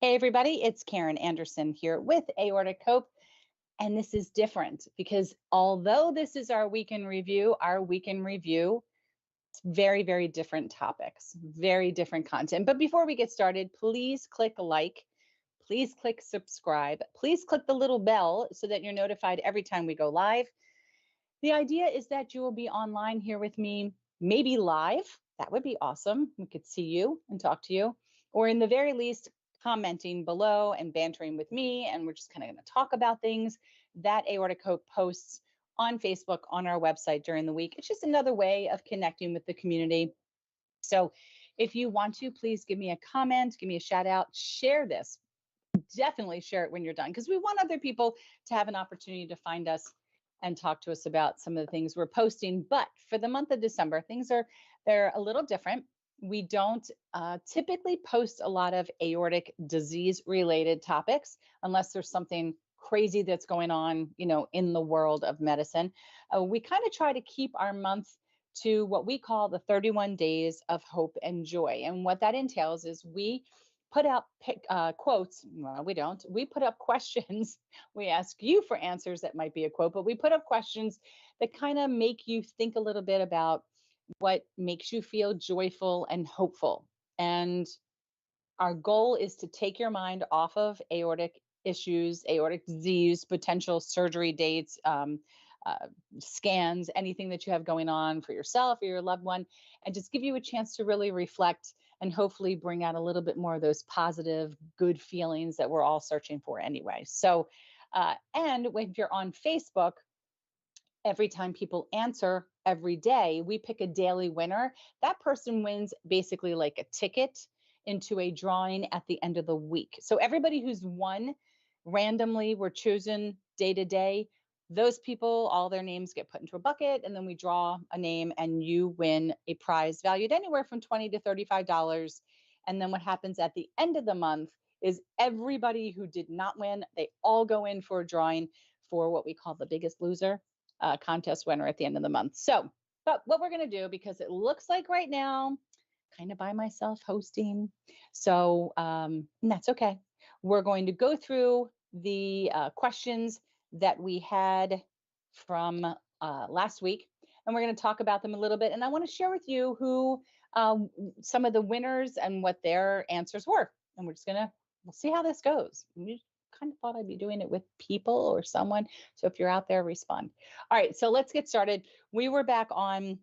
Hey, everybody, it's Karen Anderson here with Aortic Hope. And this is different because although this is our week in review, it's very, very different topics, very different content. But before we get started, please click like, please click subscribe, please click the little bell so that you're notified every time we go live. The idea is that you will be online here with me, maybe live. That would be awesome. We could see you and talk to you, or in the very least, commenting below and bantering with me. And we're just kind of going to talk about things that Aortic Hope posts on Facebook, on our website during the week. It's just another way of connecting with the community. So if you want to, please give me a comment, give me a shout out, share this. Definitely share it when you're done because we want other people to have an opportunity to find us and talk to us about some of the things we're posting. But for the month of December, they're a little different. We don't typically post a lot of aortic disease related topics unless there's something crazy that's going on, in the world of medicine. We kind of try to keep our month to what we call the 31 days of hope and joy. And what that entails is we put out quotes. Well, we don't. We put up questions. We ask you for answers that might be a quote, but we put up questions that kind of make you think a little bit about what makes you feel joyful and hopeful. And our goal is to take your mind off of aortic issues, aortic disease, potential surgery dates, uh, scans, anything that you have going on for yourself or your loved one, and just give you a chance to really reflect and hopefully bring out a little bit more of those positive, good feelings that we're all searching for anyway. So, and if you're on Facebook, every time people answer every day, we pick a daily winner. That person wins basically like a ticket into a drawing at the end of the week. So everybody who's won randomly were chosen day to day. Those people, all their names get put into a bucket, and then we draw a name, and you win a prize valued anywhere from $20 to $35. And then what happens at the end of the month is everybody who did not win, they all go in for a drawing for what we call the biggest loser contest winner at the end of the month. So, but what we're going to do, because it looks like right now, kind of by myself hosting. So that's okay. We're going to go through the questions that we had from last week, and we're going to talk about them a little bit. And I want to share with you who some of the winners and what their answers were. And we'll see how this goes. We kind of thought I'd be doing it with people or someone. So if you're out there, respond. All right, so let's get started. We were back on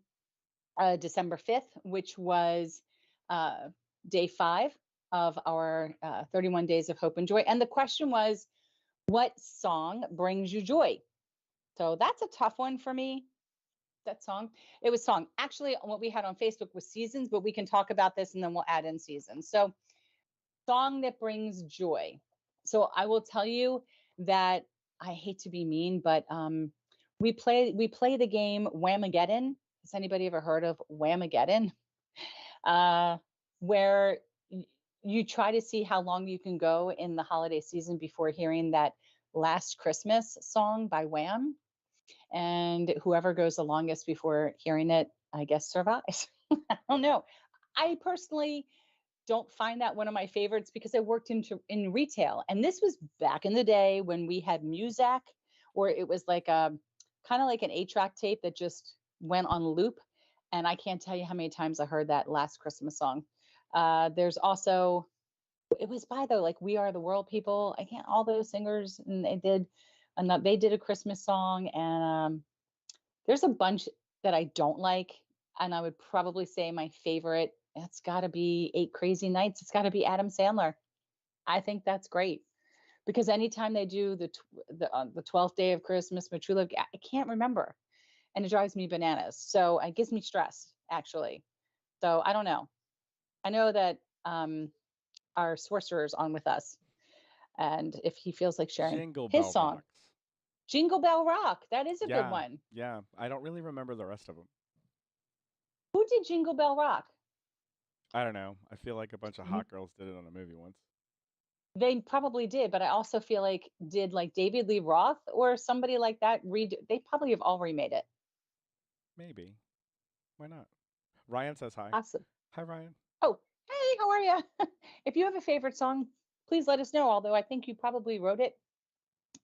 December 5th, which was day 5 of our 31 Days of Hope and Joy. And the question was, what song brings you joy? So that's a tough one for me. That song. It was song. Actually, what we had on Facebook was seasons, but we can talk about this and then we'll add in seasons. So, song that brings joy. So I will tell you that I hate to be mean, but we play the game Whamageddon. Has anybody ever heard of Whamageddon? Uh, where you try to see how long you can go in the holiday season before hearing that Last Christmas song by Wham. And whoever goes the longest before hearing it, I guess survives. I don't know. I personally don't find that one of my favorites because I worked in retail, and this was back in the day when we had Muzak, or it was like a kind of like an 8-track tape that just went on loop. And I can't tell you how many times I heard that Last Christmas song. There's also, it was by the like We Are the World people. I can't, all those singers, and they did a Christmas song, and there's a bunch that I don't like, and I would probably say my favorite, it's got to be Eight Crazy Nights. It's got to be Adam Sandler. I think that's great because anytime they do the 12th day of Christmas, my true love, I can't remember, and it drives me bananas. So it gives me stress actually. So I don't know. I know that our sorcerer's on with us, and if he feels like sharing Jingle his Bell song, Rocks. Jingle Bell Rock, that is a good Yeah, one. yeah. I don't really remember the rest of them. Who did Jingle Bell Rock? I don't know. I feel like a bunch of hot girls did it on a movie once. They probably did, but I also feel like did like David Lee Roth or somebody like that read? They probably have all remade it. Maybe. Why not? Ryan says hi. Awesome. Hi, Ryan. Oh, hey, how are you? If you have a favorite song, please let us know. Although I think you probably wrote it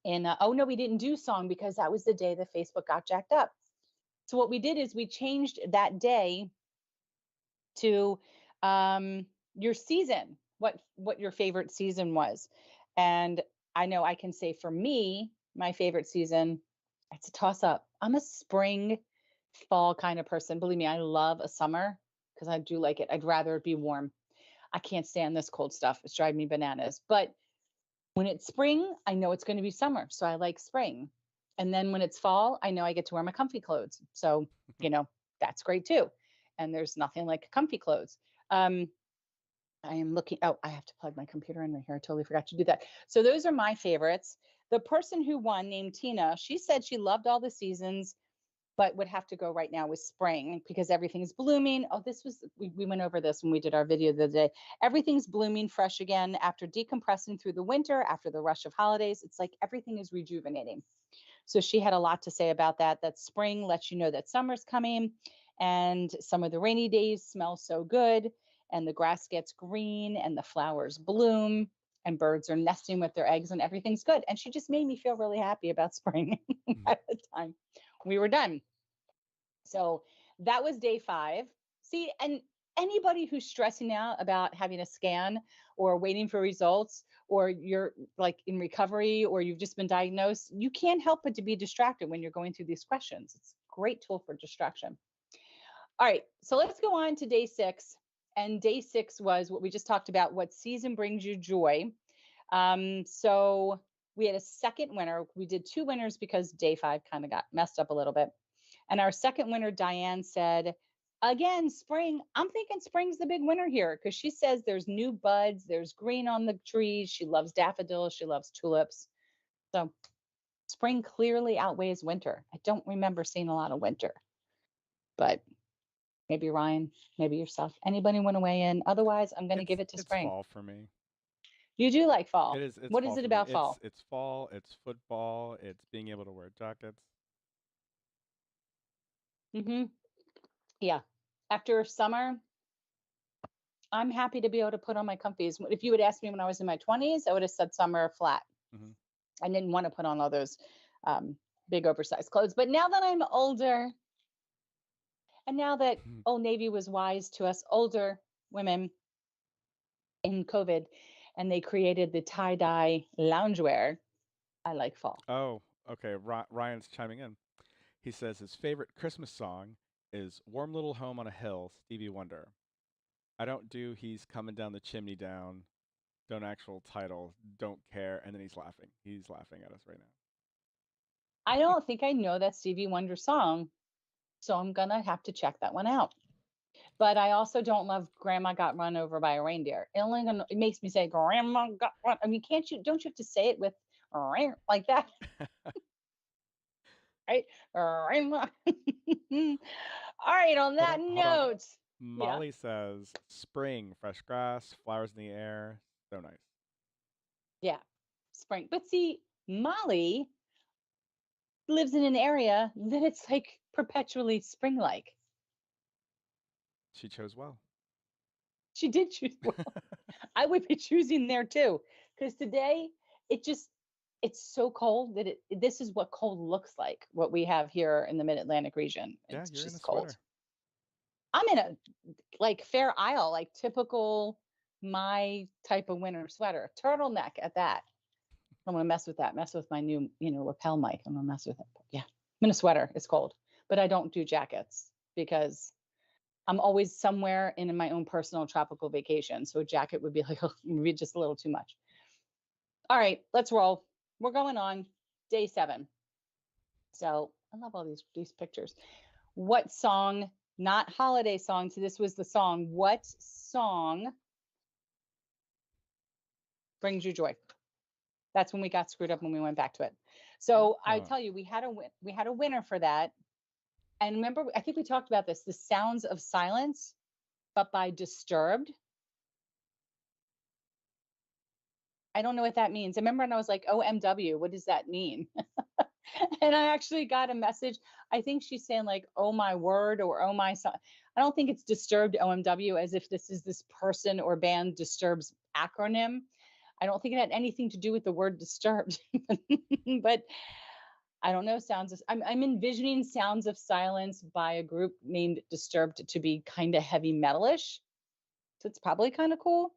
in, oh no, we didn't do song because that was the day that Facebook got jacked up. So what we did is we changed that day to your season, what your favorite season was. And I know I can say for me, my favorite season, it's a toss up. I'm a spring, fall kind of person. Believe me, I love a summer because I do like it. I'd rather it be warm. I can't stand this cold stuff. It's driving me bananas. But when it's spring, I know it's going to be summer. So I like spring. And then when it's fall, I know I get to wear my comfy clothes. So, you know, that's great too. And there's nothing like comfy clothes. Um, I am looking. Oh, I have to plug my computer in right here. I totally forgot to do that. So those are my favorites. The person who won, named Tina, she said she loved all the seasons, but would have to go right now with spring because everything's blooming. Oh, this was, we went over this when we did our video the other day. Everything's blooming fresh again after decompressing through the winter, after the rush of holidays. It's like everything is rejuvenating. So she had a lot to say about that. That spring lets you know that summer's coming, and some of the rainy days smell so good, and the grass gets green, and the flowers bloom, and birds are nesting with their eggs, and everything's good. And she just made me feel really happy about spring Mhm. by the time we were done. So that was day 5. See, and anybody who's stressing out about having a scan or waiting for results, or you're like in recovery, or you've just been diagnosed, you can't help but to be distracted when you're going through these questions. It's a great tool for distraction. All right, so let's go on to day 6. And day 6 was what we just talked about: what season brings you joy. So we had a second winner. We did 2 winners because day 5 kind of got messed up a little bit. And our second winner, Diane, said, again, spring. I'm thinking spring's the big winner here because she says there's new buds, there's green on the trees. She loves daffodils, she loves tulips. So spring clearly outweighs winter. I don't remember seeing a lot of winter, but maybe Ryan, maybe yourself. Anybody want to weigh in? Otherwise, I'm going to give it to It's spring. fall for me. You do like It fall. is it's What is fall it for me. about fall? It's fall, it's football, it's being able to wear jackets. Hmm. Yeah. After summer, I'm happy to be able to put on my comfies. If you had asked me when I was in my 20s, I would have said summer flat. Hmm. I didn't want to put on all those um, big oversized clothes. But now that I'm older, and now that Old Navy was wise to us older women in COVID, and they created the tie dye loungewear, I like fall. Oh, okay. Ryan's chiming in. He says his favorite Christmas song is "Warm Little Home on a Hill," Stevie Wonder. I don't do "He's Coming Down the Chimney Down." Don't actual title. Don't care. And then he's laughing. He's laughing at us right now. I don't think I know that Stevie Wonder song, so I'm gonna have to check that one out. But I also don't love "Grandma Got Run Over by a Reindeer." It makes me say "Grandma got run." I mean, can't you? Don't you have to say it with like that? Right? All right, on Hold that on, hold on. note, yeah, Molly says spring, fresh grass, flowers in the air. So nice. yeah, spring. But see, Molly lives in an area that it's like perpetually spring like. She chose well. She did choose well. I would be choosing there too. Because today it just it's so cold that this is what cold looks like, what we have here in the mid-Atlantic region. Yeah, It's you're in a just cold. sweater. I'm in a like Fair Isle, like typical my type of winter sweater, turtleneck at that. I'm gonna mess with that. Mess with my new, lapel mic. I'm gonna mess with it. But yeah, I'm in a sweater. It's cold, but I don't do jackets because I'm always somewhere in my own personal tropical vacation. So a jacket would be like would be just a little too much. All right, let's roll. We're going on day 7. So I love all these pictures. What song? Not holiday songs. So this was the song. What song brings you joy? That's when we got screwed up when we went back to it. So I Oh, tell you, we had a winner for that. And remember, I think we talked about this, the Sounds of Silence, but by Disturbed. I don't know what that means. I remember when I was like, OMW, what does that mean? And I actually got a message. I think she's saying like, oh my word, or oh my son. I don't think it's Disturbed OMW as if this is this person or band Disturbed's acronym. I don't think it had anything to do with the word disturbed, but I don't know. I'm envisioning Sounds of Silence by a group named Disturbed to be kind of heavy metalish. So it's probably kind of cool.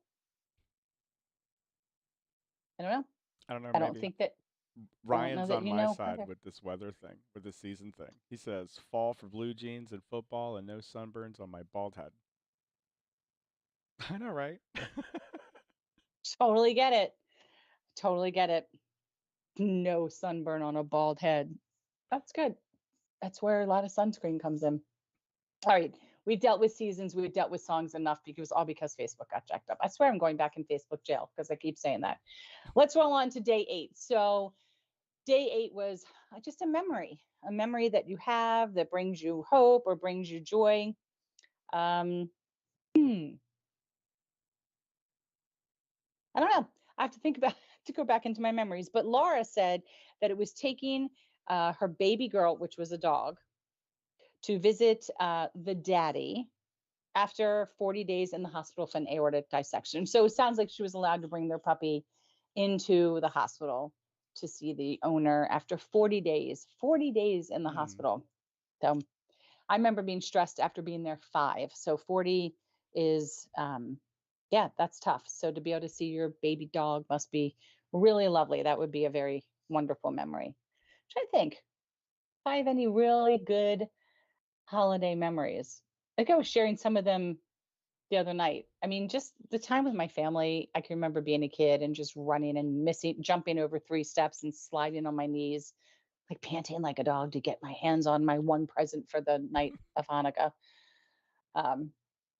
I don't know. I don't know, I don't maybe. think that I don't know Ryan's that on you my know side either. with this weather thing, with this season thing. He says, fall for blue jeans and football and no sunburns on my bald head. I know, right? Totally get it. Totally get it. No sunburn on a bald head. That's good. That's where a lot of sunscreen comes in. All right. We've dealt with seasons. We've dealt with songs enough because all because Facebook got jacked up. I swear I'm going back in Facebook jail because I keep saying that. Let's roll on to day 8. So day 8 was just a memory that you have that brings you hope or brings you joy. Um, hmm, I don't know. I have to think about to go back into my memories. But Laura said that it was taking her baby girl, which was a dog, to visit the daddy after 40 days in the hospital for an aortic dissection. So it sounds like she was allowed to bring their puppy into the hospital to see the owner after 40 days in the Mm. hospital. So I remember being stressed after being there 5. So 40 is, yeah, that's tough. So to be able to see your baby dog must be really lovely. That would be a very wonderful memory. Try to think if I have any really good holiday memories. I think I was sharing some of them the other night. I mean, just the time with my family. I can remember being a kid and just running and jumping over 3 steps and sliding on my knees, like panting like a dog to get my hands on my one present for the night of Hanukkah. Um,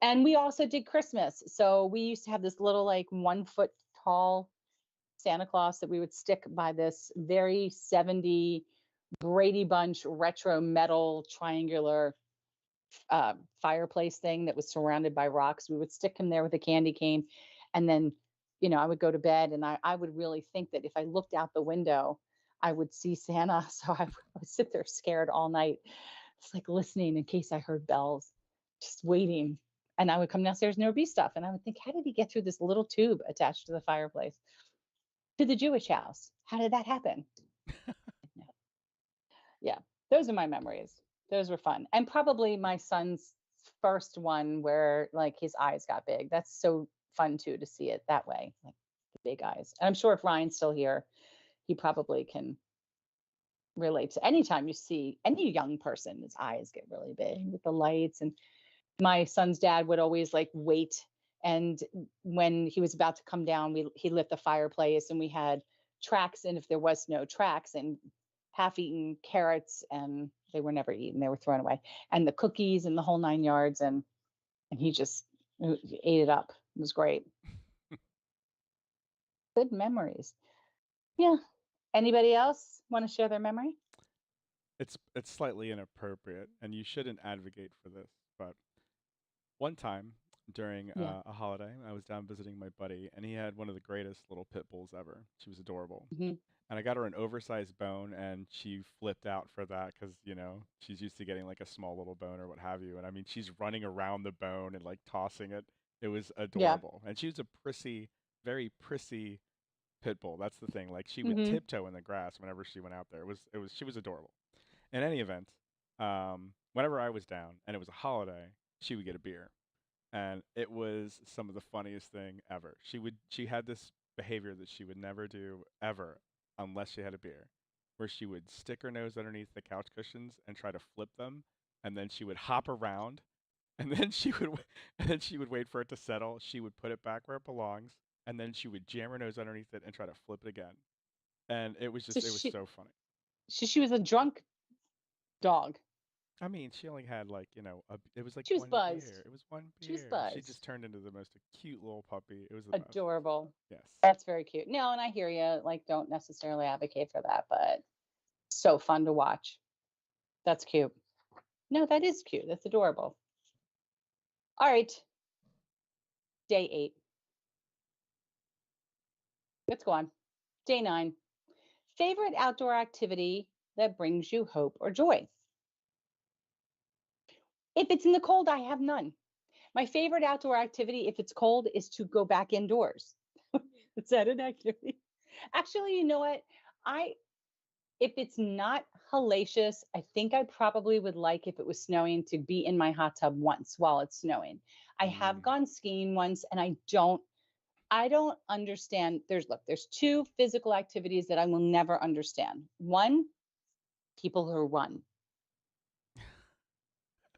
and we also did Christmas. So we used to have this little, like 1 foot tall Santa Claus that we would stick by this very 70 Brady Bunch retro metal triangular fireplace thing that was surrounded by rocks. We would stick him there with a candy cane. And then, I would go to bed and I would really think that if I looked out the window, I would see Santa. So would sit there scared all night. It's like listening in case I heard bells, just waiting. And I would come downstairs and there would be stuff. And I would think, how did he get through this little tube attached to the fireplace to the Jewish house? How did that happen? Yeah, those are my memories. Those were fun. And probably my son's first one where like his eyes got big. That's so fun too to see it that way, like the big eyes. And I'm sure if Ryan's still here, he probably can relate to anytime you see any young person, his eyes get really big with the lights. And my son's dad would always like wait. And when he was about to come down, he lit the fireplace and we had tracks. And if there was no tracks and half-eaten carrots, and they were never eaten, they were thrown away, and the cookies and the whole 9 yards, and he just ate it up. It was great. Good memories. Yeah. Anybody else want to share their memory? It's slightly inappropriate, and you shouldn't advocate for this. But one time during Yeah. a holiday, I was down visiting my buddy, and he had one of the greatest little pit bulls ever. She was adorable. Hmm. And I got her an oversized bone, and she flipped out for that because, she's used to getting like a small little bone or what have you. And I mean, she's running around the bone and like tossing it. It was Yeah. adorable. And she was a prissy, very prissy pit bull. That's the thing. Like she would Hmm. tiptoe in the grass whenever she went out there. She was adorable. In any event, whenever I was down and it was a holiday, she would get a beer, and it was some of the funniest thing ever. She had this behavior that she would never do ever unless she had a beer, where she would stick her nose underneath the couch cushions and try to flip them, and then she would hop around, and then and then she would wait for it to settle. She would put it back where it belongs, and then she would jam her nose underneath it and try to flip it again. And So it was so funny. she was a drunk dog. I mean, she only had like, it was like She was one buzzed. beer. It was one She was beer. She just buzzed. turned into the most cute little puppy. It was the best. Adorable. Yes. That's very cute. No, and I hear you. Like, don't necessarily advocate for that, but so fun to watch. That's cute. No, that is cute. That's adorable. All right, day 8. Let's go on. Day 9. Favorite outdoor activity that brings you hope or joy? If it's in the cold, I have none. My favorite outdoor activity, if it's cold, is to go back indoors. Is that an activity? Actually, you know what? I If it's not hellacious, I think I probably would like if it was snowing to be in my hot tub once while it's snowing. I have Mm, gone skiing once and I don't understand. There's two physical activities that I will never understand. One, people who run.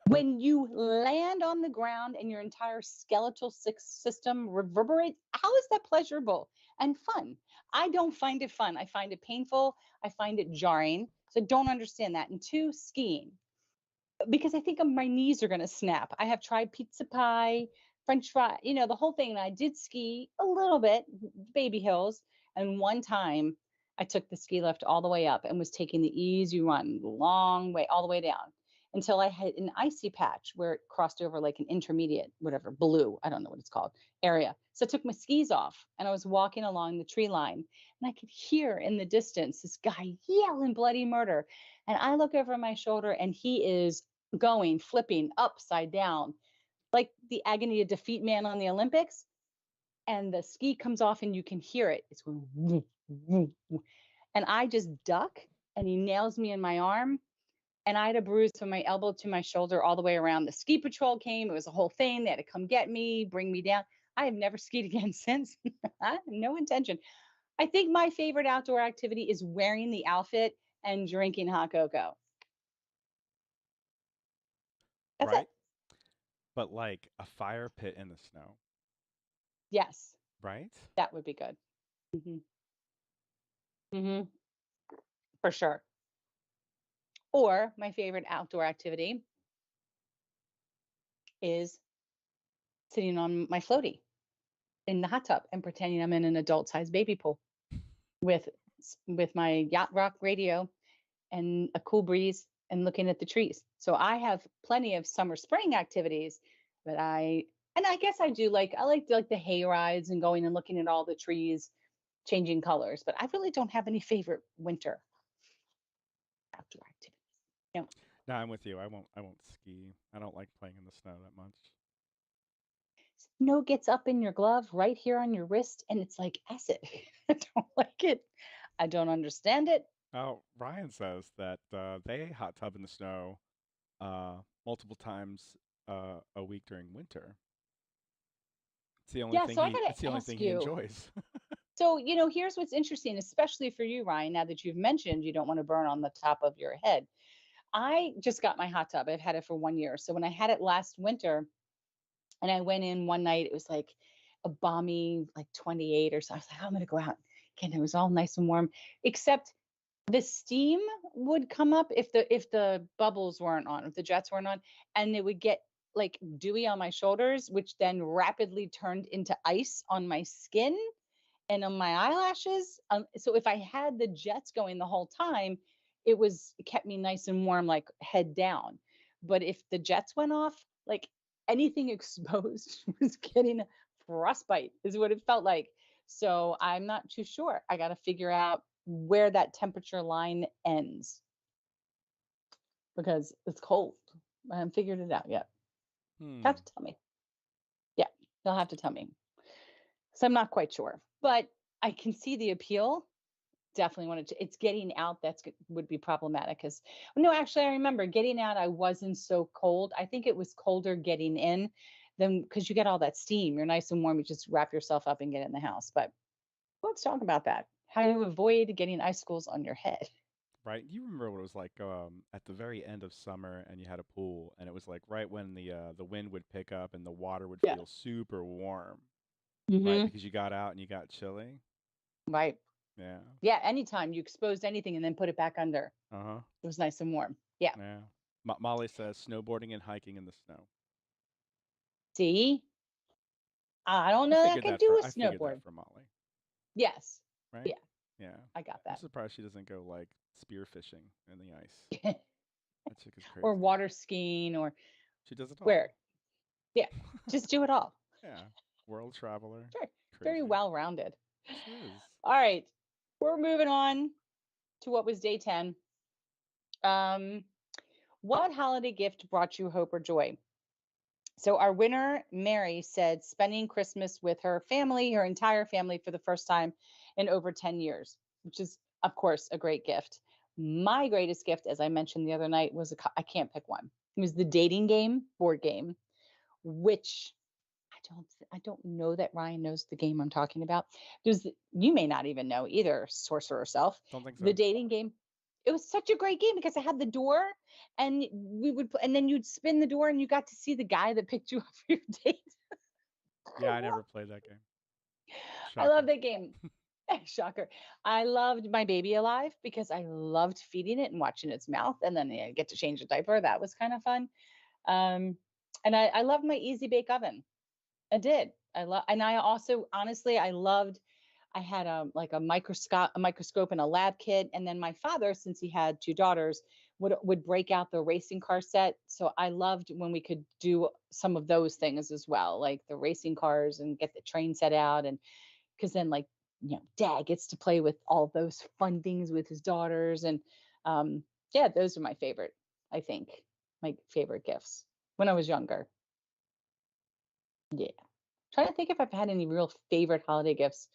When you land on the ground and your entire skeletal system reverberates, how is that pleasurable and fun? I don't find it fun. I find it painful. I find it jarring. So I don't understand that. And two, skiing, because I think my knees are going to snap. I have tried pizza pie, French fry, the whole thing. And I did ski a little bit, baby hills. And one time I took the ski lift all the way up and was taking the easy run, long way, all the way down until I had an icy patch where it crossed over like an intermediate, whatever, blue, I don't know what it's called, area. So I took my skis off and I was walking along the tree line and I could hear in the distance this guy yelling bloody murder. And I look over my shoulder and he is going, flipping upside down, like the agony of defeat man on the Olympics. And the ski comes off and you can hear it. It's going, woo, woo, woo. And I just duck and he nails me in my arm. And I had a bruise from my elbow to my shoulder all the way around. The ski patrol came. It was a whole thing. They had to come get me, bring me down. I have never skied again since. No intention. I think my favorite outdoor activity is wearing the outfit and drinking hot cocoa. That's it. right? But like a fire pit in the snow, Yes, right? that would be good. Hmm. Hmm. For sure. Or my favorite outdoor activity is sitting on my floaty in the hot tub and pretending I'm in an adult sized baby pool with with my yacht rock radio and a cool breeze and looking at the trees. So I have plenty of summer spring activities, but I guess I like the hay rides and going and looking at all the trees changing colors, but I really don't have any favorite winter outdoor activities. No. No, I'm with you. I won't ski. I don't like playing in the snow that much. Snow gets up in your glove right here on your wrist and it's like acid. I don't like it. I don't understand it. Oh, Ryan says that they hot tub in the snow multiple times a week during winter. Yeah, so I got It's the to only thing ask he you. enjoys. So, here's what's interesting, especially for you, Ryan, now that you've mentioned you don't want to burn on the top of your head. I just got my hot tub. I've had it for 1 year. So when I had it last winter and I went in one night, it was like a balmy, like 28 or so. I was like, "Oh, I'm going to go out." Again, it was all nice and warm, except the steam would come up if the bubbles weren't on, if the jets weren't on, and it would get like dewy on my shoulders, which then rapidly turned into ice on my skin and on my eyelashes. So if I had the jets going the whole time, it kept me nice and warm, like head down. But if the jets went off, like anything exposed was getting frostbite, is what it felt like. So I'm not too sure. I got to figure out where that temperature line ends because it's cold. I haven't figured it out yet. Have Hmm. to tell me. Yeah, they'll have to tell me. So I'm not quite sure, but I can see the appeal. Definitely wanted to. It's getting out would be problematic because no, actually, I remember getting out. I wasn't so cold. I think it was colder getting in than because you get all that steam. You're nice and warm. You just wrap yourself up and get in the house. But let's talk about that. How to avoid getting icicles on your head. Right? You remember what it was like at the very end of summer and you had a pool and it was like right when the wind would pick up and the water would Yeah. feel super warm, right? Hmm. Because you got out and you got chilly. Right. Yeah. Yeah. Anytime you exposed anything and then put it back under, Uh-huh. it was nice and warm. Yeah. Yeah. Molly says snowboarding and hiking in the snow. See, I don't know that I could do a I figured that snowboard. for Molly, Yes. right? Yeah. Yeah. I got I'm that. surprised she doesn't go like spear fishing in the ice. That chick is Or crazy. water skiing or She does it where. all. Yeah. Just do it all. Yeah. World traveler. Very, very Crazy. well rounded. She is. All right. We're moving on to what was day 10. Um, what holiday gift brought you hope or joy? So our winner, Mary, said spending Christmas with her family, her entire family, for the first time in over 10 years, which is, of course, a great gift. My greatest gift, as I mentioned the other night, was I can't pick one. It was the dating game board game, which I don't know that Ryan knows the game I'm talking about. You may not even know either, sorcerer self. Don't think The so. dating game. It was such a great game because I had the door, and and then you'd spin the door and you got to see the guy that picked you up for your date. Yeah, I never played that game. I love Shocker. that game. Shocker. I loved My Baby Alive because I loved feeding it and watching its mouth, and then get to change the diaper. That was kind of fun. Um, and I loved my Easy Bake Oven. I did. And I also, honestly, I loved. I had like a microscope and a lab kit, and then my father, since he had two daughters, would break out the racing car set. So I loved when we could do some of those things as well, like the racing cars and get the train set out, and because then, like, Dad gets to play with all those fun things with his daughters, and um, yeah, those are my favorite. I think my favorite gifts when I was younger. Yeah. Trying to think if I've had any real favorite holiday gifts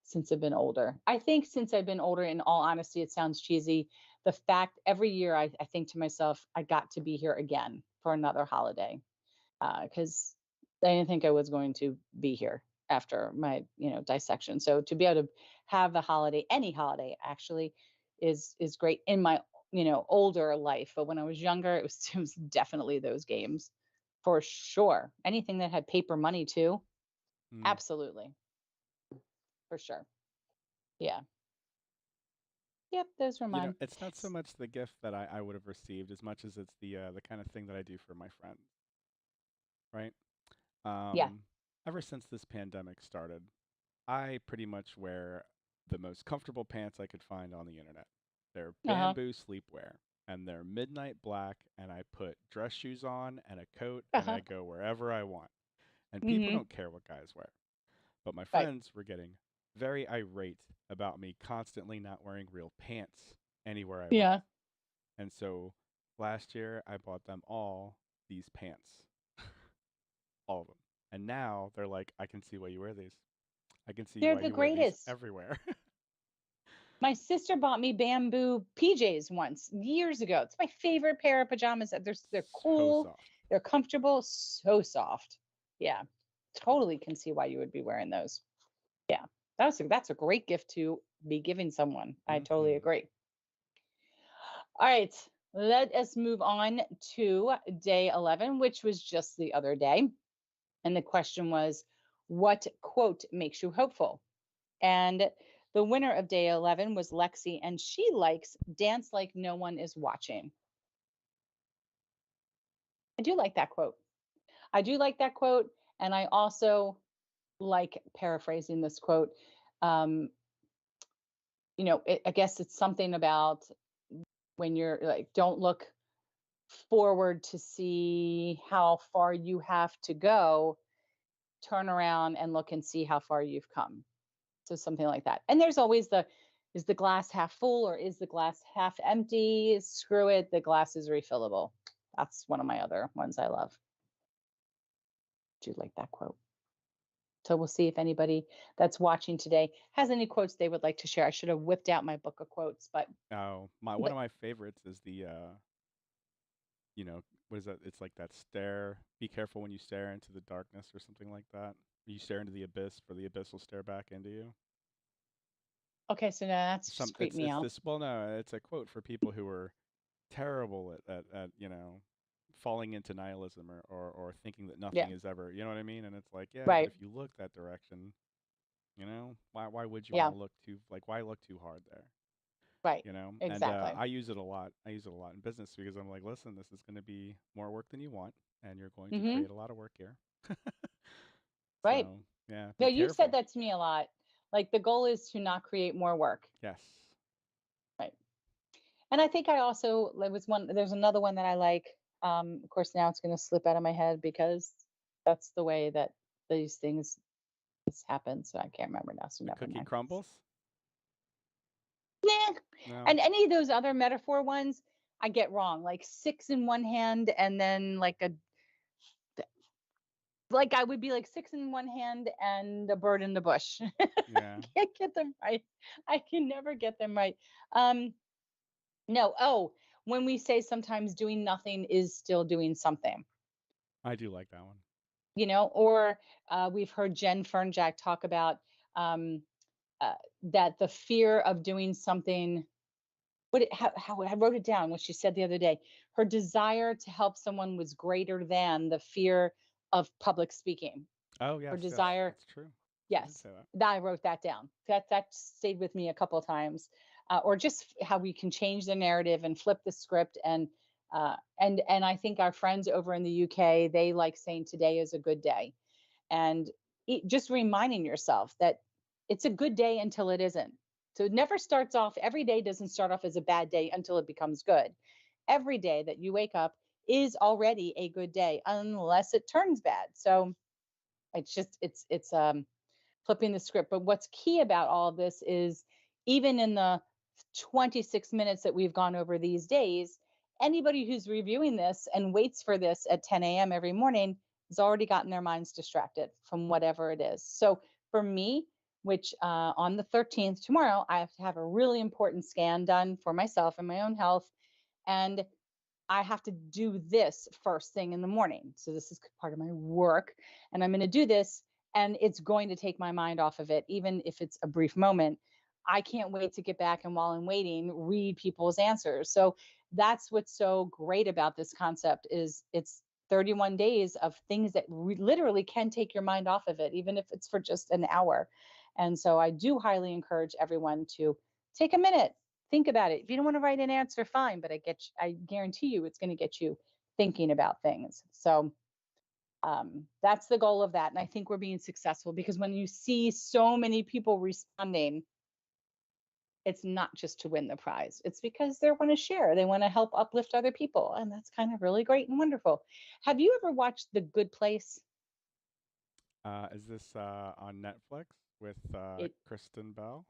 since I've been older. I think since I've been older, in all honesty, it sounds cheesy. The fact every year I think to myself, I got to be here again for another holiday. Because I didn't think I was going to be here after my, dissection. So to be able to have the holiday, any holiday actually, is great in my, older life. But when I was younger, it was definitely those games for sure. Anything that had paper money too, Mm. absolutely, for sure. Yeah. Yep, those were You know, mine. it's not so much the gift that I would have received as much as it's the kind of thing that I do for my friends, right? Yeah. Um, Ever since this pandemic started, I pretty much wear the most comfortable pants I could find on the internet. They're Uh-huh. bamboo sleepwear, and they're midnight black, and I put dress shoes on and a coat, and I Uh-huh. go wherever I want. And people Mhm. don't care what guys wear. But my Right. friends were getting very irate about me constantly not wearing real pants anywhere I went. Yeah. And so last year I bought them all these pants, all of them. And now they're like, I can see why you wear these. I can see They're why the you wear these greatest. everywhere. My sister bought me bamboo PJs once years ago. It's my favorite pair of pajamas. They're So cool, soft. they're comfortable, so soft. Yeah, totally can see why you would be wearing those. Yeah, that's a great gift to be giving someone. I totally Hmm. agree. All right, let us move on to day 11, which was just the other day, and the question was, what quote makes you hopeful? And the winner of day 11 was Lexi, and she likes Dance Like No One Is Watching. I do like that quote. I do like that quote. And I also like paraphrasing this quote. Um, I guess it's something about when you're like, don't look forward to see how far you have to go, turn around and look and see how far you've come. So something like that. And there's always is the glass half full or is the glass half empty? Screw it, the glass is refillable. That's one of my other ones I love. Do like that quote. So we'll see if anybody that's watching today has any quotes they would like to share. I should have whipped out my book of quotes, but Oh, my one of but my favorites is you know, what is that? It's like that stare. Be careful when you stare into the darkness or something like that. You stare into the abyss, for the abyss will stare back into you. okay, so now that's Some just creeped me it's out. this well no, it's a quote for people who are terrible at falling into nihilism or thinking that Yeah, nothing is ever, you know what I mean? And it's like, yeah, but right, if you look that direction, why would you want yeah, to look too like why look too hard there? right, And exactly. I use it a lot. I use it a lot in business because I'm like, listen, this is going to be more work than you want, and you're going to Hmm. create a lot of work here. Right. So yeah, No, be you've said careful. that to me a lot. Like the goal is to not create more work. Yes. Right. And I think I also there was one there's another one that I like. Of course now it's gonna slip out of my head because that's the way that these things happen. So I can't remember now, so The never cookie mind. crumbles? Nah. No. And any of those other metaphor ones, I get wrong. Like six in one hand and then like a Like I would be like six in one hand and a bird in the bush. Yeah, Can't get them right. I can never get them right. Um, no. Oh, when we say sometimes doing nothing is still doing something, I do like that one. or we've heard Jen Fernjack talk about um, uh, that the fear of doing something. How I wrote it down what she said the other day. Her desire to help someone was greater than the fear of public speaking. Oh Her yes, yes, desire. that's true. She did Yes, say that. I wrote that down. That stayed with me a couple of times, or just how we can change the narrative and flip the script. And I think our friends over in the UK, they like saying today is a good day, and just reminding yourself that it's a good day until it isn't. So it never starts off. Every day doesn't start off as a bad day until it becomes good. Every day that you wake up is already a good day unless it turns bad. So it's flipping the script. But what's key about all of this is even in the 26 minutes that we've gone over these days, anybody who's reviewing this and waits for this at 10 a.m. every morning has already gotten their minds distracted from whatever it is. So for me, which on the 13th, tomorrow, I have to have a really important scan done for myself and my own health. And I have to do this first thing in the morning. So this is part of my work, and I'm going to do this, and it's going to take my mind off of it, even if it's a brief moment. I can't wait to get back and while I'm waiting, read people's answers. So that's what's so great about this concept is it's 31 days of things that literally can take your mind off of it, even if it's for just an hour. And so I do highly encourage everyone to take a minute, think about it. If you don't want to write an answer, fine, but I guarantee you it's going to get you thinking about things. So that's the goal of that. And I think we're being successful because when you see so many people responding, it's not just to win the prize. It's because they want to share. They want to help uplift other people. And that's kind of really great and wonderful. Have you ever watched The Good Place? Is this on Netflix with It Kristen Bell?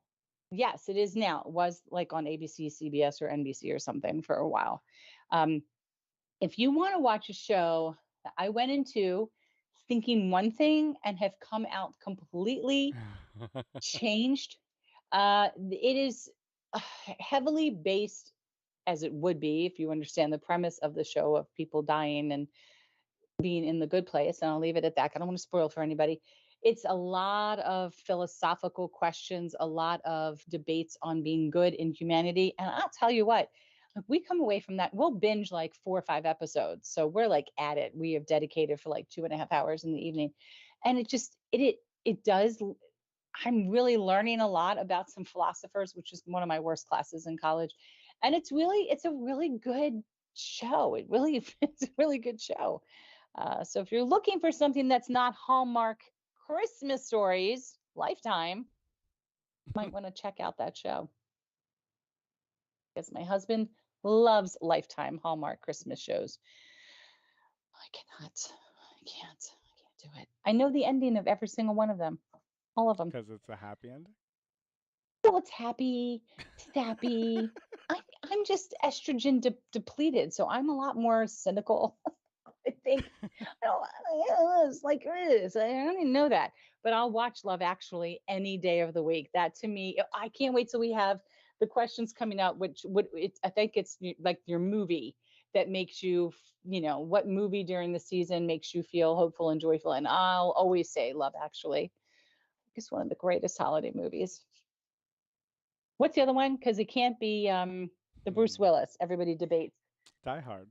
Yes, it is now. It was like on ABC, CBS, or NBC or something for a while. Um, if you want to watch a show that I went into thinking one thing and have come out completely changed, it is heavily based, as it would be if you understand the premise of the show of people dying and being in the good place. And I'll leave it at that. I don't want to spoil for anybody. It's a lot of philosophical questions, a lot of debates on being good in humanity. And I'll tell you what, if we come away from that, we'll binge like 4 or 5 episodes. So we're like at it. We have dedicated for like 2.5 hours in the evening. And it does. I'm really learning a lot about some philosophers, which is one of my worst classes in college. And it's a really good show. It's a really good show. So if you're looking for something that's not Hallmark Christmas stories, Lifetime, might want to check out that show because my husband loves Lifetime Hallmark Christmas shows. I cannot. I can't. I can't do it. I know the ending of every single one of them, all of them. Because it's a happy ending. Well, it's happy, sappy. I'm just estrogen depleted, so I'm a lot more cynical. I think it's like it is. I don't even know that, but I'll watch Love Actually any day of the week. That to me, I can't wait till we have the questions coming out. Which would it? I think it's like your movie that makes you, what movie during the season makes you feel hopeful and joyful. And I'll always say Love Actually. It's one of the greatest holiday movies. What's the other one? Because it can't be the Bruce Hmm. Willis. Everybody debates. Die Hard.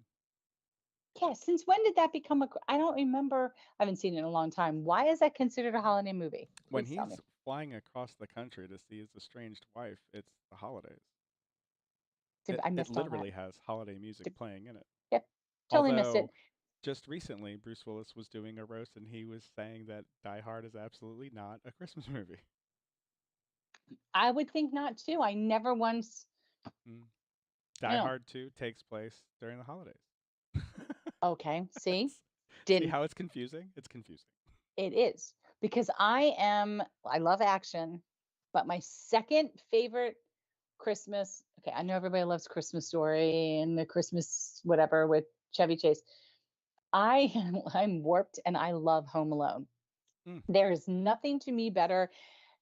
Yeah, since when did that become a? I don't remember. I haven't seen it in a long time. Why is that considered a holiday movie? When Please tell me. he's flying across the country to see his estranged wife, it's the holidays. I It missed all that. literally has holiday music playing in it. Yep, totally missed it. Although, just recently, Bruce Willis was doing a roast and he was saying that Die Hard is absolutely not a Christmas movie. I would think not too. I never once, Mm. you Die know. Hard 2 takes place during the holidays. Okay, see, See didn't how it's confusing? It's confusing. it is because I love action, but my second favorite Christmas. Okay, I know everybody loves Christmas Story and the Christmas whatever with Chevy Chase. I'm warped and I love Home Alone. Mm. There's nothing to me better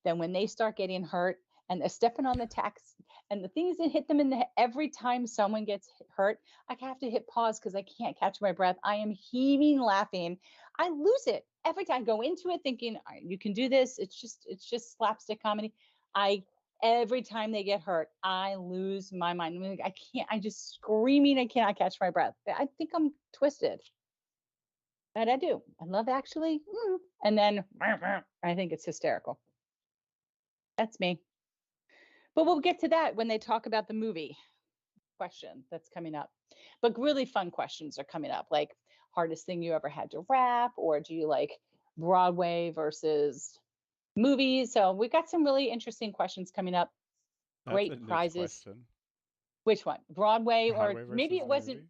than when they start getting hurt and they're stepping on the tacks and the things that hit them in the head. Every time someone gets hurt, I have to hit pause because I can't catch my breath. I am heaving laughing. I lose it every time. I go into it thinking, all right, you can do this. It's just slapstick comedy. I Every time they get hurt, I lose my mind. I'm like, I can't. I just screaming. I cannot catch my breath. I think I'm twisted. But I do. I love actually. And then I think it's hysterical. That's me. But we'll get to that when they talk about the movie question that's coming up. But really fun questions are coming up, like hardest thing you ever had to rap, or do you like Broadway versus movies? So we got some really interesting questions coming up. That's a Great niche prizes. question. Which one? Broadway, or Broadway maybe versus it wasn't. movie?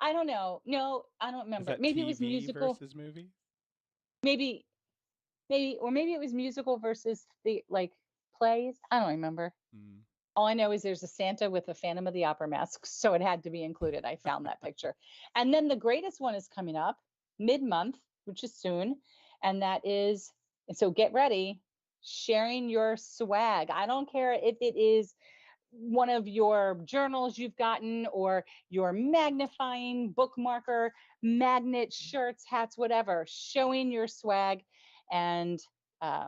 I don't know. No, I don't Is remember. that Maybe it was TV musical. versus movie? Maybe, or maybe it was musical versus the like plays. I don't remember. Mm. All I know is there's a Santa with a Phantom of the Opera mask, so it had to be included. I found that picture. And then the greatest one is coming up mid-month, which is soon, and that is, and so get ready, sharing your swag. I don't care if it is one of your journals you've gotten or your magnifying bookmarker, magnet, shirts, hats, whatever, showing your swag, and uh,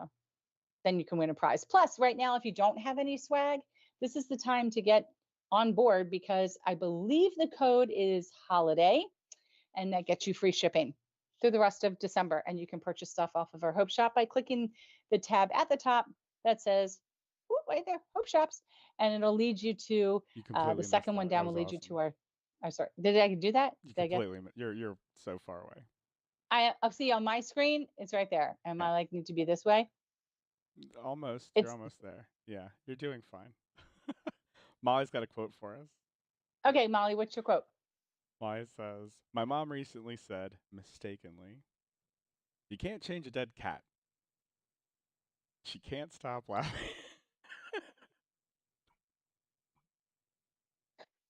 then you can win a prize. Plus, right now, if you don't have any swag, this is the time to get on board because I believe the code is holiday and that gets you free shipping through the rest of December. And you can purchase stuff off of our Hope Shop by clicking the tab at the top that says, right there, Hope Shops. And it'll lead you to You the completely missed second one that. That down will was lead you awesome. to our, I'm sorry, did I do that? You Did I get, completely you're so far away. I'll see on my screen, it's right there. Am Yeah. I like need to be this way? Almost. You're It's almost there. Yeah, you're doing fine. Molly's got a quote for us. okay, Molly, what's your quote? Molly says, "My mom recently said, mistakenly, you can't change a dead cat." She can't stop laughing.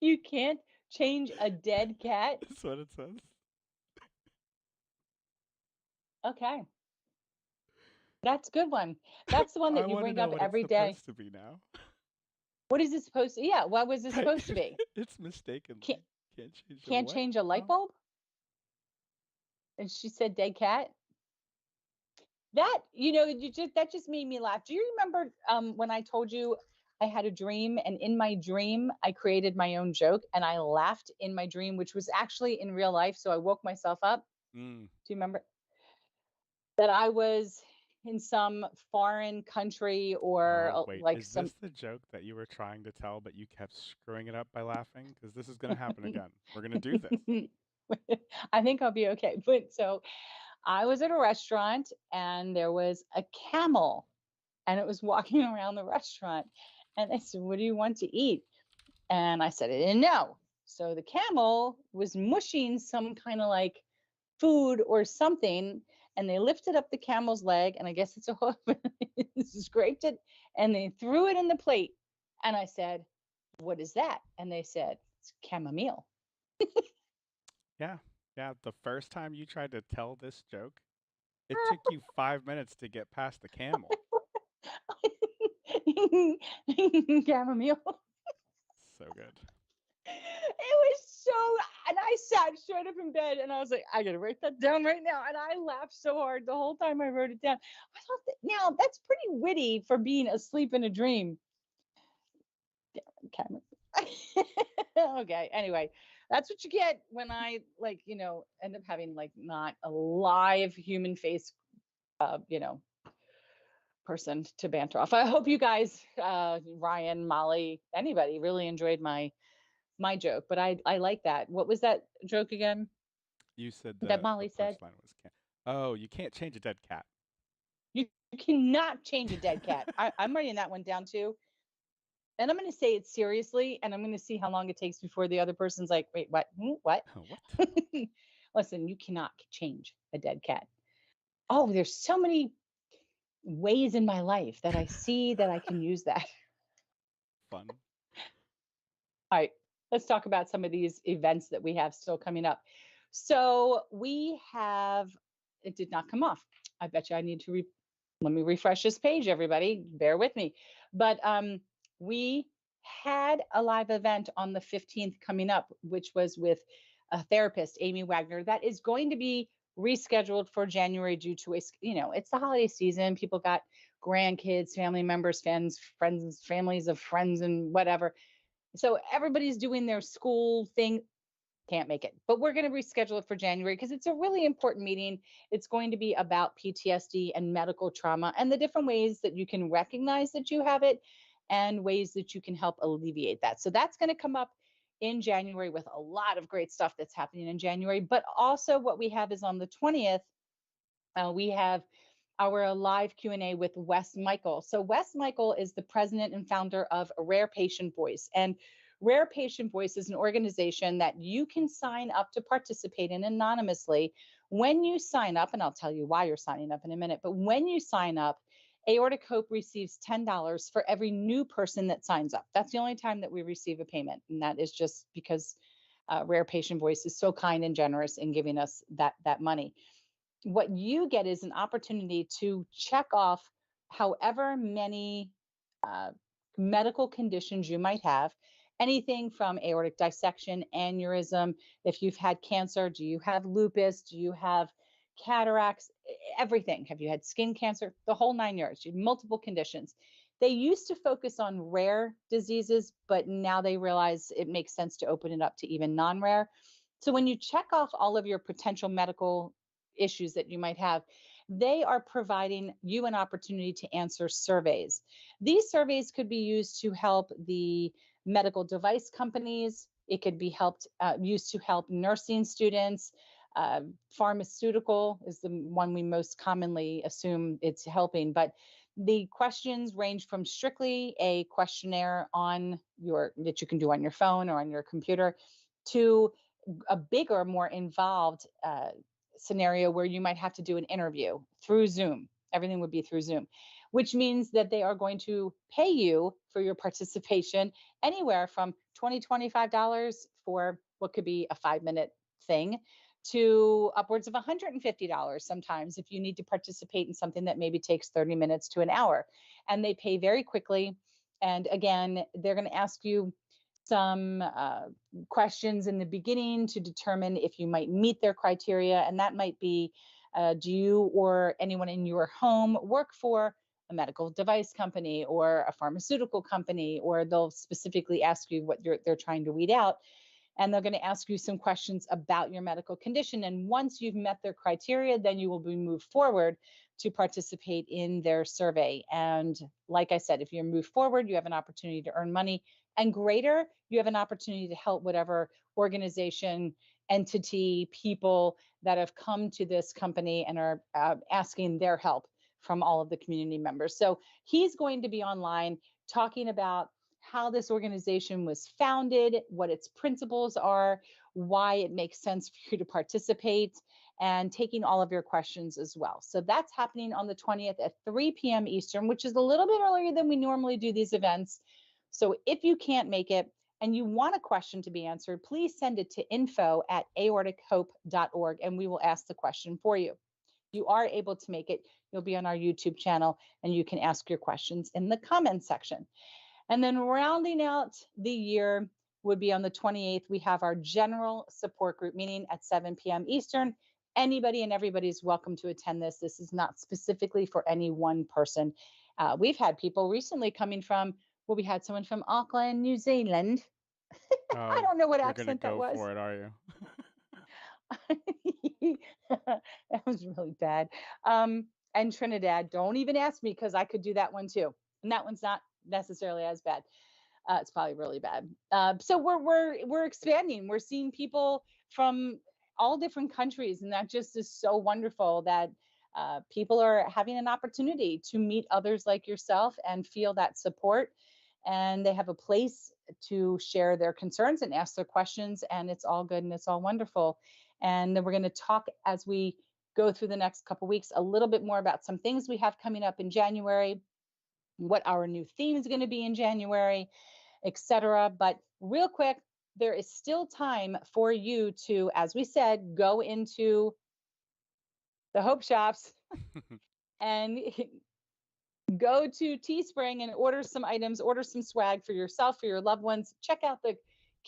You can't change a dead cat? That's what it says. Okay. That's a good one. That's the one I that you want to bring know up what it's every day. supposed to be now. What is it supposed to? Yeah, what was it Right. supposed to be? It's Can't mistakenly. Can't change a can't what? change a light Mom? bulb? And she said dead cat. That, you just that just made me laugh. Do you remember when I told you I had a dream and in my dream I created my own joke and I laughed in my dream, which was actually in real life. So I woke myself up. Mm. Do you remember that I was in some foreign country or Oh, wait. like Is some this the joke that you were trying to tell, but you kept screwing it up by laughing? Because this is going to happen again. We're going to do this. I think I'll be okay. But so I was at a restaurant and there was a camel and it was walking around the restaurant. And they said, "What do you want to eat?" And I said, "I didn't know." So the camel was mushing some kind of like food or something. And they lifted up the camel's leg, and I guess it's a hoof, scraped it, and they threw it in the plate. And I said, "What is that?" And they said, "It's chamomile." Yeah. Yeah. The first time you tried to tell this joke, it took you 5 minutes to get past the camel. Chamomile. So good. It was so, and I sat straight up in bed and I was like, I gotta write that down right now. And I laughed so hard the whole time I wrote it down. I thought that now that's pretty witty for being asleep in a dream. Cameron. Okay. Anyway, that's what you get when I like, end up having like not a live human face, you know, person to banter off. I hope you guys, Ryan, Molly, anybody really enjoyed my joke, but I like that. What was that joke again You said that the Molly said? punchline was Oh, you can't change a dead cat. You cannot change a dead cat. I'm writing that one down too. And I'm going to say it seriously, and I'm going to see how long it takes before the other person's like, wait, what? What? What? Listen, you cannot change a dead cat. Oh, there's so many ways in my life that I see that I can use that. Fun. All right, let's talk about some of these events that we have still coming up. So we have, it did not come off. I bet you I need to let me refresh this page, everybody. Bear with me. But we had a live event on the 15th coming up, which was with a therapist, Amy Wagner, that is going to be rescheduled for January due to it's the holiday season. People got grandkids, family members, friends, families of friends, and whatever. So everybody's doing their school thing, can't make it. But we're going to reschedule it for January because it's a really important meeting. It's going to be about PTSD and medical trauma and the different ways that you can recognize that you have it and ways that you can help alleviate that. So that's going to come up in January with a lot of great stuff that's happening in January. But also what we have is on the 20th, we have our live Q&A with Wes Michael. So Wes Michael is the president and founder of Rare Patient Voice. And Rare Patient Voice is an organization that you can sign up to participate in anonymously. When you sign up, and I'll tell you why you're signing up in a minute, but when you sign up, Aortic Hope receives $10 for every new person that signs up. That's the only time that we receive a payment. And that is just because Rare Patient Voice is so kind and generous in giving us that money. What you get is an opportunity to check off however many uh, medical conditions you might have, anything from aortic dissection, aneurysm, if you've had cancer, do you have lupus, do you have cataracts, everything. Have you had skin cancer? The whole 9 yards, you have multiple conditions. They used to focus on rare diseases, but now they realize it makes sense to open it up to even non rare. So when you check off all of your potential medical issues that you might have, they are providing you an opportunity to answer surveys. These surveys could be used to help the medical device companies. It could be used to help nursing students. Uh, Pharmaceutical is the one we most commonly assume it's helping, but the questions range from strictly a questionnaire on that you can do on your phone or on your computer to a bigger, more involved scenario where you might have to do an interview through Zoom. Everything would be through Zoom, which means that they are going to pay you for your participation anywhere from $25 for what could be a 5-minute thing to upwards of $150 sometimes if you need to participate in something that maybe takes 30 minutes to an hour. And they pay very quickly. And again, they're going to ask you some questions in the beginning to determine if you might meet their criteria. And that might be, do you or anyone in your home work for a medical device company or a pharmaceutical company? Or they'll specifically ask you what they're trying to weed out. And they're going to ask you some questions about your medical condition. And once you've met their criteria, then you will be moved forward to participate in their survey. And like I said, if you move forward, you have an opportunity to earn money. And greater, you have an opportunity to help whatever organization, entity, people that have come to this company and are asking their help from all of the community members. So he's going to be online talking about how this organization was founded, what its principles are, why it makes sense for you to participate, and taking all of your questions as well. So that's happening on the 20th at 3 p.m. Eastern, which is a little bit earlier than we normally do these events. So if you can't make it and you want a question to be answered, please send it to info@aortichope.org and we will ask the question for you. You are able to make it, you'll be on our YouTube channel and you can ask your questions in the comments section. And then rounding out the year would be on the 28th. We have our general support group meeting at 7 p.m. Eastern. Anybody and everybody is welcome to attend this. This is not specifically for any one person. We've had people recently coming from, well, we had someone from Auckland, New Zealand. I Oh, don't know what you're gonna accent that go was. for it, are you? That was really bad. And Trinidad, don't even ask me because I could do that one too. And that one's not necessarily as bad. It's probably really bad. So we're expanding. We're seeing people from all different countries, and that just is so wonderful that people are having an opportunity to meet others like yourself and feel that support. And they have a place to share their concerns and ask their questions, and it's all good and it's all wonderful. And then we're going to talk as we go through the next couple weeks a little bit more about some things we have coming up in January, what our new theme is going to be in January, etc. But real quick, there is still time for you to, as we said, go into the Hope Shops and go to Teespring and order some items, order some swag for yourself, for your loved ones. Check out the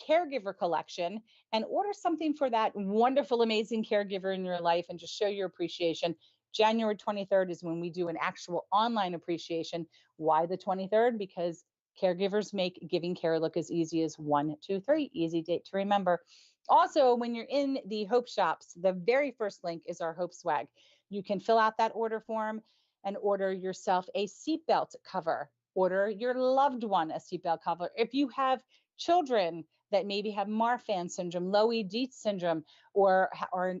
caregiver collection and order something for that wonderful, amazing caregiver in your life and just show your appreciation. January 23rd is when we do an actual online appreciation. Why the 23rd? Because caregivers make giving care look as easy as 1, 2, 3. Easy date to remember. Also, when you're in the Hope Shops, the very first link is our Hope Swag. You can fill out that order form and order yourself a seatbelt cover. Order your loved one a seatbelt cover. If you have children that maybe have Marfan syndrome, low ED syndrome, or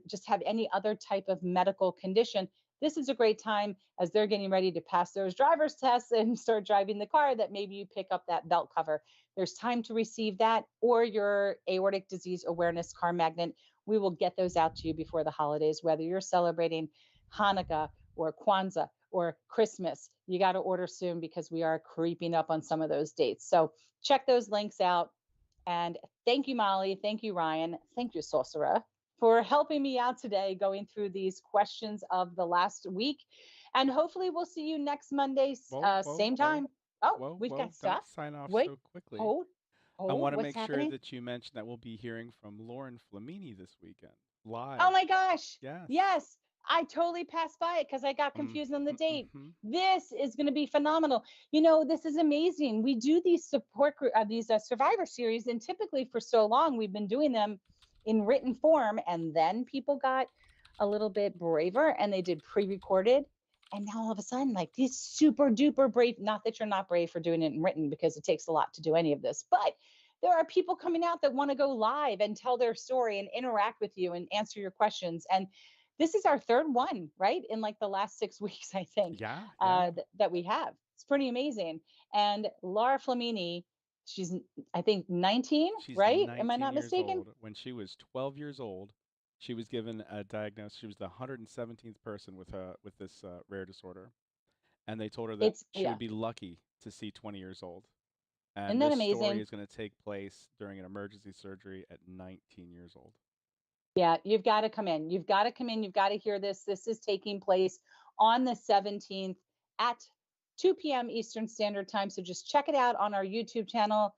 just have any other type of medical condition, this is a great time as they're getting ready to pass those driver's tests and start driving the car that maybe you pick up that belt cover. There's time to receive that or your aortic disease awareness car magnet. We will get those out to you before the holidays, whether you're celebrating Hanukkah or Kwanzaa or Christmas. You got to order soon because we are creeping up on some of those dates. So check those links out. And thank you, Molly. Thank you, Ryan. Thank you, Sorcerer, for helping me out today going through these questions of the last week. And hopefully we'll see you next Monday, Whoa, same whoa, time. Oh, whoa, we've whoa. got Don't stuff. sign off Wait, so quickly. hold, I want to what's make sure happening? that you mention that we'll be hearing from Lauren Flamini this weekend, Oh live. my gosh. Yes. Yes. I totally passed by it because I got confused on the date. Mm-hmm. This is going to be phenomenal. This is amazing. We do these these Survivor series, and typically for so long we've been doing them in written form, and then people got a little bit braver and they did pre-recorded, and now all of a sudden, like these super duper brave. Not that you're not brave for doing it in written because it takes a lot to do any of this, but there are people coming out that want to go live and tell their story and interact with you and answer your questions. And this is our third one, right? In like the last 6 weeks, I think, Yeah, yeah. that we have. It's pretty amazing. And Laura Flamini, she's, I think, 19, She's right? Am I 19 not years mistaken? old. When she was 12 years old, she was given a diagnosis. She was the 117th person with this rare disorder, and they told her that she Yeah. would be lucky to see 20 years old. Isn't And that this story amazing? is going to take place during an emergency surgery at 19 years old. Yeah, you've got to come in. You've got to come in. You've got to hear this. This is taking place on the 17th at 2 p.m. Eastern Standard Time. So just check it out on our YouTube channel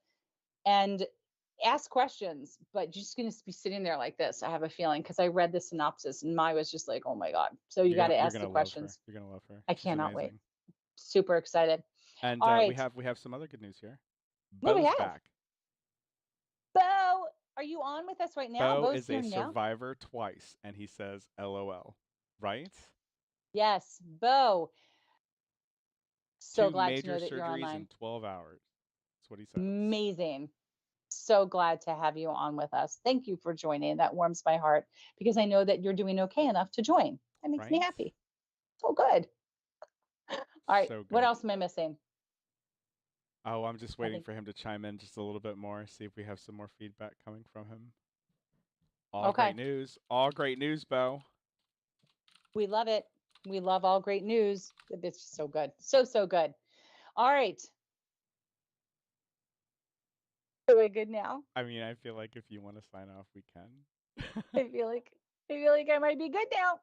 and ask questions. But you're just going to be sitting there like this, I have a feeling, because I read the synopsis and I was just like, oh my God. So you got to You're ask the gonna love her. questions. You're gonna love her. I She's cannot wait. amazing. Super excited. And All we right. have some other good news here. What do we Bo's have? back. Bo, are you on with us right now? Bo Bo's is a here now. survivor twice, and he says LOL. Right? Yes, Bo. So Two glad to major know that you're surgeries online. in 12 hours. That's what he says. Amazing. So glad to have you on with us. Thank you for joining. That warms my heart because I know that you're doing okay enough to join. That makes me Right? happy. So good. All right. So What good. else am I missing? Oh, I'm just I waiting think for him to chime in just a little bit more, see if we have some more feedback coming from him. All okay. great news. All great news, Bo. We love it. We love all great news. It's so good. So good. All right. Are we good now? I mean, I feel like if you want to sign off, we can. I feel like I might be good now.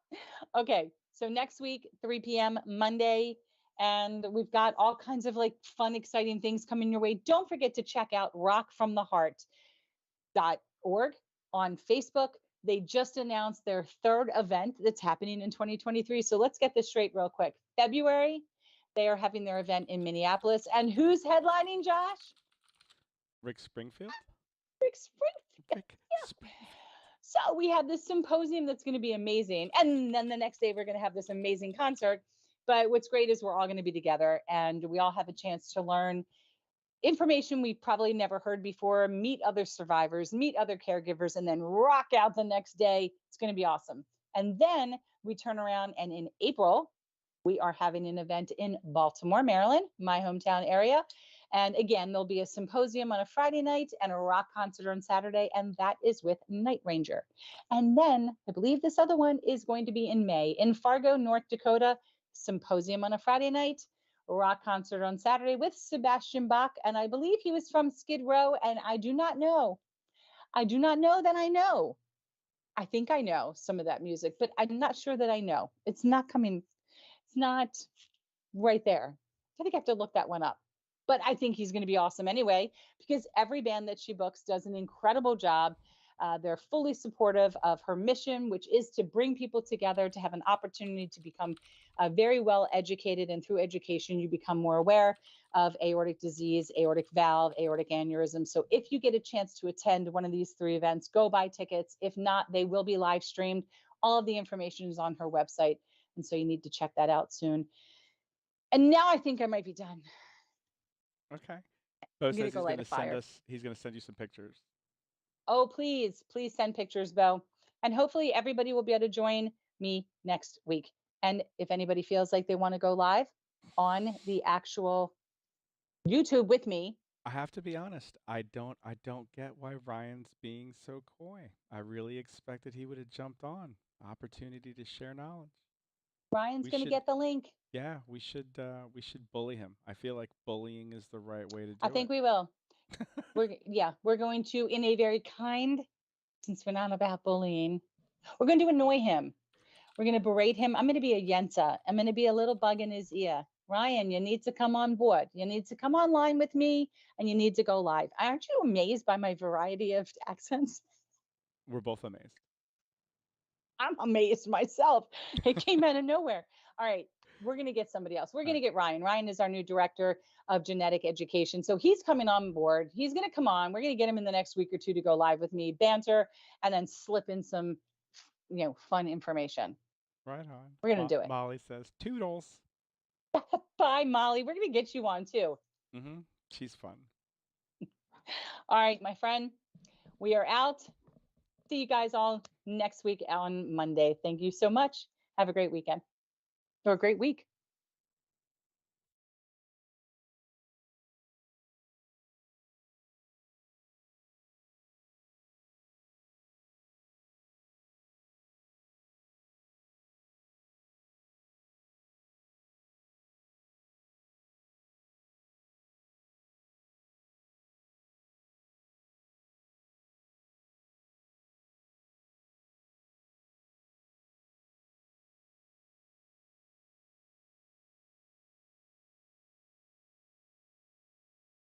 Okay. So next week, 3 p.m. Monday. And we've got all kinds of like fun, exciting things coming your way. Don't forget to check out rockfromtheheart.org on Facebook. They just announced their third event that's happening in 2023. So let's get this straight real quick. February, they are having their event in Minneapolis. And who's headlining, Josh? Rick Springfield? Rick Springfield. Rick Yeah. Springfield. So we have this symposium that's going to be amazing. And then the next day, we're going to have this amazing concert. But what's great is we're all going to be together and we all have a chance to learn information we've probably never heard before, meet other survivors, meet other caregivers, and then rock out the next day. It's going to be awesome. And then we turn around and in April, we are having an event in Baltimore, Maryland, my hometown area. And again, there'll be a symposium on a Friday night and a rock concert on Saturday, and that is with Night Ranger. And then I believe this other one is going to be in May in Fargo, North Dakota, symposium on a Friday night, rock concert on Saturday with Sebastian Bach. And I believe he was from Skid Row, and I do not know. I do not know that I know. I think I know some of that music, but I'm not sure that I know. It's not coming. It's not right there. I think I have to look that one up. But I think he's going to be awesome anyway, because every band that she books does an incredible job. They're fully supportive of her mission, which is to bring people together to have an opportunity to become very well educated. And through education, you become more aware of aortic disease, aortic valve, aortic aneurysm. So if you get a chance to attend one of these three events, go buy tickets. If not, they will be live streamed. All of the information is on her website. And so you need to check that out soon. And now I think I might be done. Okay. Bo I'm gonna says go light a fire. he's gonna send you some pictures. Oh, please, please send pictures, Bo. And hopefully everybody will be able to join me next week. And if anybody feels like they want to go live on the actual YouTube with me, I have to be honest. I don't get why Ryan's being so coy. I really expected he would have jumped on. Opportunity to share knowledge. Ryan's We going to should get the link. Yeah, we should bully him. I feel like bullying is the right way to I do think it. we will. We're going to, in a very kind, since we're not about bullying, we're going to annoy him. We're going to berate him. I'm going to be a yenta. I'm going to be a little bug in his ear. Ryan, you need to come on board. You need to come online with me and you need to go live. I'm actually amazed by my variety of accents. We're both amazed. I'm amazed myself. It came out of nowhere. All right. We're going to get somebody else. We're All going to right. get Ryan. Ryan is our new director of genetic education. So he's coming on board. He's going to come on. We're going to get him in the next week or two to go live with me, banter, and then slip in some, fun information. Right on. We're going to do it. Molly says toodles. Bye, Molly. We're going to get you on too. Mm-hmm. She's fun. All right, my friend, we are out. See you guys all next week on Monday. Thank you so much. Have a great weekend or a great week.